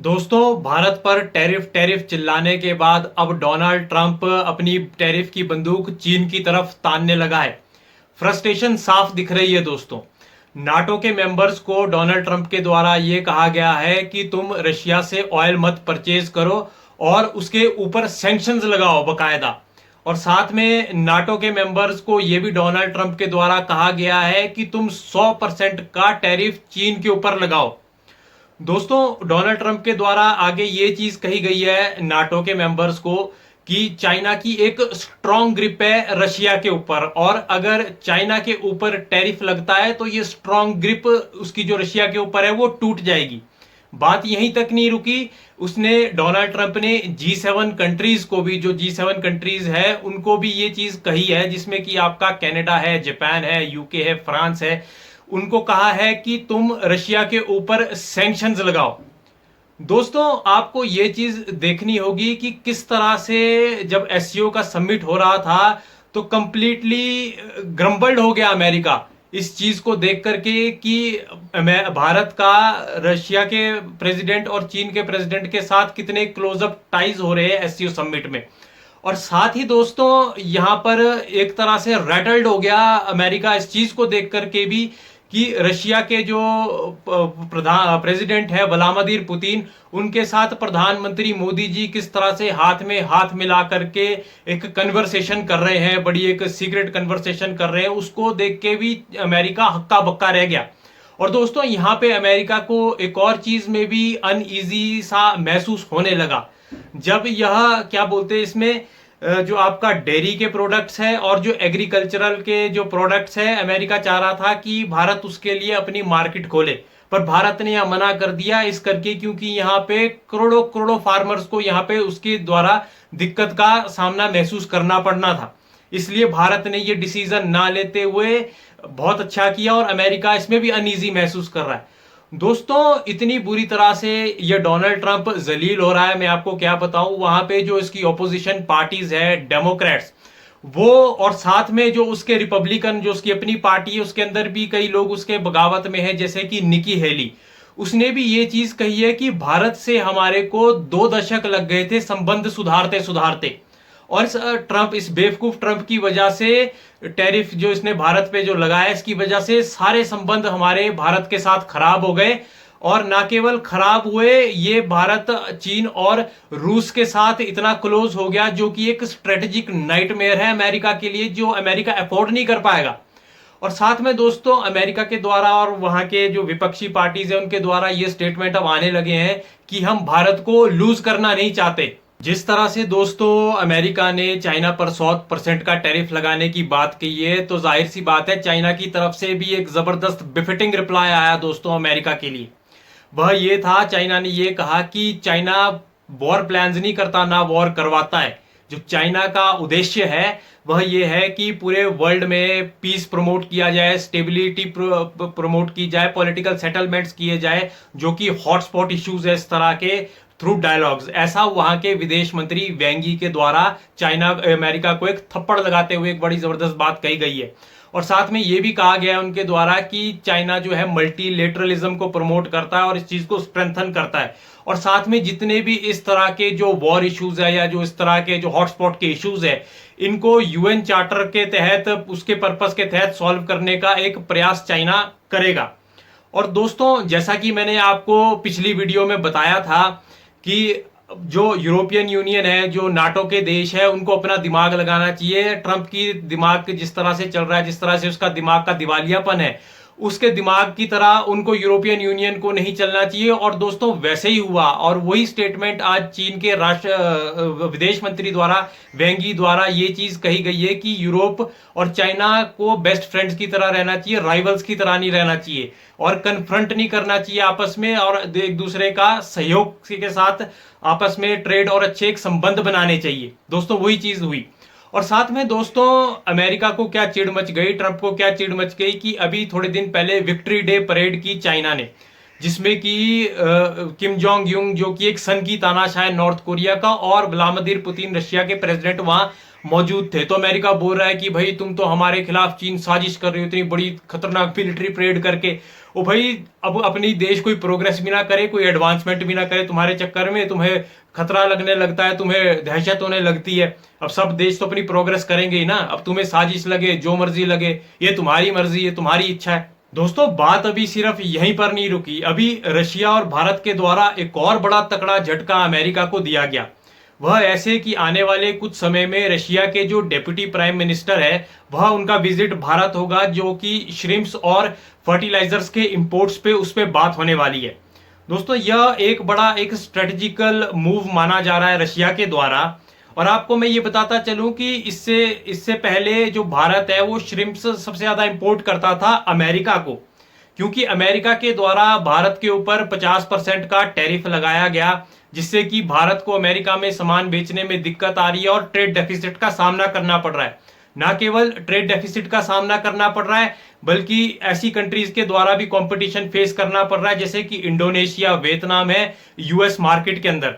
दोस्तों, भारत पर tariff tariff चिल्लाने के बाद अब डोनाल्ड ट्रंप अपनी टैरिफ की बंदूक चीन की तरफ तानने लगा है। फ्रस्ट्रेशन साफ दिख रही है दोस्तों। नाटो के मेंबर्स को डोनाल्ड ट्रंप के द्वारा यह कहा गया है कि तुम रशिया से ऑयल मत परचेज करो और उसके ऊपर सैंक्शंस लगाओ बकायदा। और साथ में नाटो के मेंबर्स को यह भी डोनाल्ड ट्रंप के द्वारा कहा गया है कि तुम 100% का टैरिफ चीन के ऊपर लगाओ। दोस्तों, डोनाल्ड ट्रंप के द्वारा आगे ये चीज कही गई है नाटो के मेंबर्स को कि चाइना की एक स्ट्रॉन्ग ग्रिप है रशिया के ऊपर, और अगर चाइना के ऊपर टैरिफ लगता है तो ये स्ट्रॉन्ग ग्रिप उसकी जो रशिया के ऊपर है वो टूट जाएगी। बात यहीं तक नहीं रुकी। उसने डोनाल्ड ट्रंप ने G7 कंट्रीज को भी, जो G7 कंट्रीज है उनको भी ये चीज कही है, जिसमें कि आपका कनाडा है, जापान है, यूके है, फ्रांस है, उनको कहा है कि तुम रशिया के ऊपर सैंक्शंस लगाओ। दोस्तों, आपको ये चीज देखनी होगी कि किस तरह से जब एससीओ का समिट हो रहा था तो कंप्लीटली ग्रम्बल्ड हो गया अमेरिका इस चीज को देख करके कि भारत का रशिया के प्रेसिडेंट और चीन के प्रेसिडेंट के साथ कितने क्लोजअप टाइज हो रहे हैं एससीओ समिट में। और साथ ही दोस्तों, यहां पर एक तरह से रैटल्ड हो गया अमेरिका इस चीज को देख करके भी कि रशिया के जो प्रधान प्रेसिडेंट है व्लादिमीर पुतिन, उनके साथ प्रधानमंत्री मोदी जी किस तरह से हाथ में हाथ मिला करके एक कन्वर्सेशन कर रहे हैं, बड़ी एक सीक्रेट कन्वर्सेशन कर रहे हैं, उसको देख के भी अमेरिका हक्का बक्का रह गया। और दोस्तों, यहाँ पे अमेरिका को एक और चीज में भी अनईजी सा महसूस होने लगा जब यह क्या बोलते हैं इसमें जो आपका डेयरी के प्रोडक्ट्स है और जो एग्रीकल्चरल के जो प्रोडक्ट्स है, अमेरिका चाह रहा था कि भारत उसके लिए अपनी मार्केट खोले, पर भारत ने यह मना कर दिया इस करके क्योंकि यहाँ पे करोड़ों करोड़ों फार्मर्स को यहाँ पे उसके द्वारा दिक्कत का सामना महसूस करना पड़ना था। इसलिए भारत ने ये डिसीजन ना लेते हुए बहुत अच्छा किया और अमेरिका इसमें भी अनईजी महसूस कर रहा है। दोस्तों, इतनी बुरी तरह से ये डोनाल्ड ट्रंप जलील हो रहा है, मैं आपको क्या बताऊं। वहां पे जो इसकी ऑपोजिशन पार्टीज है, डेमोक्रेट्स, वो और साथ में जो उसके रिपब्लिकन जो उसकी अपनी पार्टी है उसके अंदर भी कई लोग उसके बगावत में है, जैसे कि निकी हेली। उसने भी ये चीज कही है कि भारत से हमारे को 2 दशक लग गए थे संबंध सुधारते सुधारते, और इस बेवकूफ ट्रंप की वजह से टैरिफ जो इसने भारत पे जो लगाया इसकी वजह से सारे संबंध हमारे भारत के साथ खराब हो गए। और ना केवल खराब हुए, ये भारत चीन और रूस के साथ इतना क्लोज हो गया जो कि एक स्ट्रेटेजिक नाइटमेयर है अमेरिका के लिए, जो अमेरिका अफोर्ड नहीं कर पाएगा। और साथ में दोस्तों, अमेरिका के द्वारा और वहां के जो विपक्षी पार्टीज है उनके द्वारा ये स्टेटमेंट अब आने लगे हैं कि हम भारत को लूज करना नहीं चाहते। जिस तरह से दोस्तों अमेरिका ने चाइना पर 100% का टैरिफ लगाने की बात की है, तो जाहिर सी बात है चाइना की तरफ से भी एक जबरदस्त बिफिटिंग रिप्लाई आया दोस्तों अमेरिका के लिए। वह ये था, चाइना ने ये कहा कि चाइना वॉर प्लान्स नहीं करता, ना वॉर करवाता है। जो चाइना का उद्देश्य है वह यह है कि पूरे वर्ल्ड में पीस प्रमोट किया जाए, स्टेबिलिटी प्रमोट की जाए, पॉलिटिकल सेटलमेंट्स किए जाए, जो कि हॉटस्पॉट इश्यूज है इस तरह के, थ्रू डायलॉग्स। ऐसा वहां के विदेश मंत्री वेंगी के द्वारा चाइना अमेरिका को एक थप्पड़ लगाते हुए एक बड़ी जबरदस्त बात कही गई है। और साथ में यह भी कहा गया है उनके द्वारा कि चाइना जो है मल्टीलेटरलिज्म को प्रमोट करता है और इस चीज को स्ट्रेंथन करता है। और साथ में जितने भी इस तरह के जो वॉर इश्यूज है या जो इस तरह के जो हॉटस्पॉट के इश्यूज है, इनको यूएन चार्टर के तहत, उसके पर्पस के तहत सॉल्व करने का एक प्रयास चाइना करेगा। और दोस्तों, जैसा कि मैंने आपको पिछली वीडियो में बताया था कि जो यूरोपियन यूनियन है, जो नाटो के देश है, उनको अपना दिमाग लगाना चाहिए। ट्रंप की दिमाग जिस तरह से चल रहा है, जिस तरह से उसका दिमाग का दिवालियापन है, उसके दिमाग की तरह उनको यूरोपियन यूनियन को नहीं चलना चाहिए। और दोस्तों, वैसे ही हुआ, और वही स्टेटमेंट आज चीन के विदेश मंत्री द्वारा, वेंगी द्वारा, ये चीज कही गई है कि यूरोप और चाइना को बेस्ट फ्रेंड्स की तरह रहना चाहिए, राइवल्स की तरह नहीं रहना चाहिए, और कन्फ्रंट नहीं करना चाहिए आपस में, और एक दूसरे का सहयोग के साथ आपस में ट्रेड और अच्छे एक संबंध बनाने चाहिए। दोस्तों, वही चीज हुई। और साथ में दोस्तों, अमेरिका को क्या चिढ़ मच गई, ट्रंप को क्या चिढ़ मच गई कि अभी थोड़े दिन पहले विक्ट्री डे परेड की चाइना ने, जिसमें कि किम जोंग यूंग, जो कि एक सन की तानाशाह है नॉर्थ कोरिया का, और व्लादिमीर पुतिन रशिया के प्रेसिडेंट वहां मौजूद थे। तो अमेरिका बोल रहा है कि भाई तुम तो हमारे खिलाफ चीन साजिश कर रही हो, इतनी बड़ी खतरनाक मिलिट्री परेड करके। ओ भाई अब अपनी देश कोई प्रोग्रेस भी ना करे, कोई एडवांसमेंट भी ना करे, तुम्हारे चक्कर में तुम्हें खतरा लगने लगता है, तुम्हें दहशत होने लगती है। अब सब देश तो अपनी प्रोग्रेस करेंगे ही ना। अब तुम्हें साजिश लगे, जो मर्जी लगे, ये तुम्हारी मर्जी है, तुम्हारी इच्छा है। दोस्तों बात अभी सिर्फ यहीं पर नहीं रुकी। अभी रशिया और भारत के द्वारा एक और बड़ा तकड़ा झटका अमेरिका को दिया गया। वह ऐसे कि आने वाले कुछ समय में रशिया के जो डेप्यूटी प्राइम मिनिस्टर है, वह उनका विजिट भारत होगा, जो कि श्रिम्प्स और फर्टिलाइजर्स के इंपोर्ट्स पे उस पे बात होने वाली है। दोस्तों यह एक बड़ा एक स्ट्रेटेजिकल मूव माना जा रहा है रशिया के द्वारा। और आपको मैं ये बताता चलूं कि इससे इससे पहले जो भारत है वो श्रिम्प्स सबसे ज्यादा इंपोर्ट करता था अमेरिका को, क्योंकि अमेरिका के द्वारा भारत के ऊपर 50% का टैरिफ लगाया गया, जिससे कि भारत को अमेरिका में सामान बेचने में दिक्कत आ रही है और ट्रेड डेफिसिट का सामना करना पड़ रहा है। ना केवल ट्रेड डेफिसिट का सामना करना पड़ रहा है, बल्कि ऐसी कंट्रीज के द्वारा भी कंपटीशन फेस करना पड़ रहा है, जैसे कि इंडोनेशिया, वियतनाम है यूएस मार्केट के अंदर।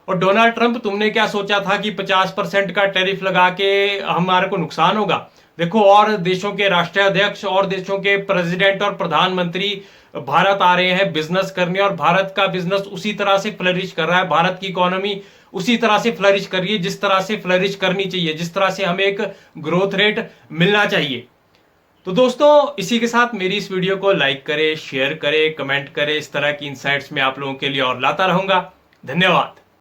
और डोनाल्ड ट्रंप, तुमने क्या सोचा था कि 50% का टैरिफ लगा के हमारे को नुकसान होगा? देखो, और देशों के राष्ट्राध्यक्ष और देशों के प्रेसिडेंट और प्रधानमंत्री भारत आ रहे हैं बिजनेस करने, और भारत का बिजनेस उसी तरह से फ्लरिश कर रहा है, भारत की इकोनॉमी उसी तरह से फ्लरिश कर रही है जिस तरह से फ्लरिश करनी चाहिए, जिस तरह से हमें एक ग्रोथ रेट मिलना चाहिए। तो दोस्तों इसी के साथ मेरी इस वीडियो को लाइक करें, शेयर करें, कमेंट करें। इस तरह की इंसाइट्स में आप लोगों के लिए और लाता रहूंगा। धन्यवाद।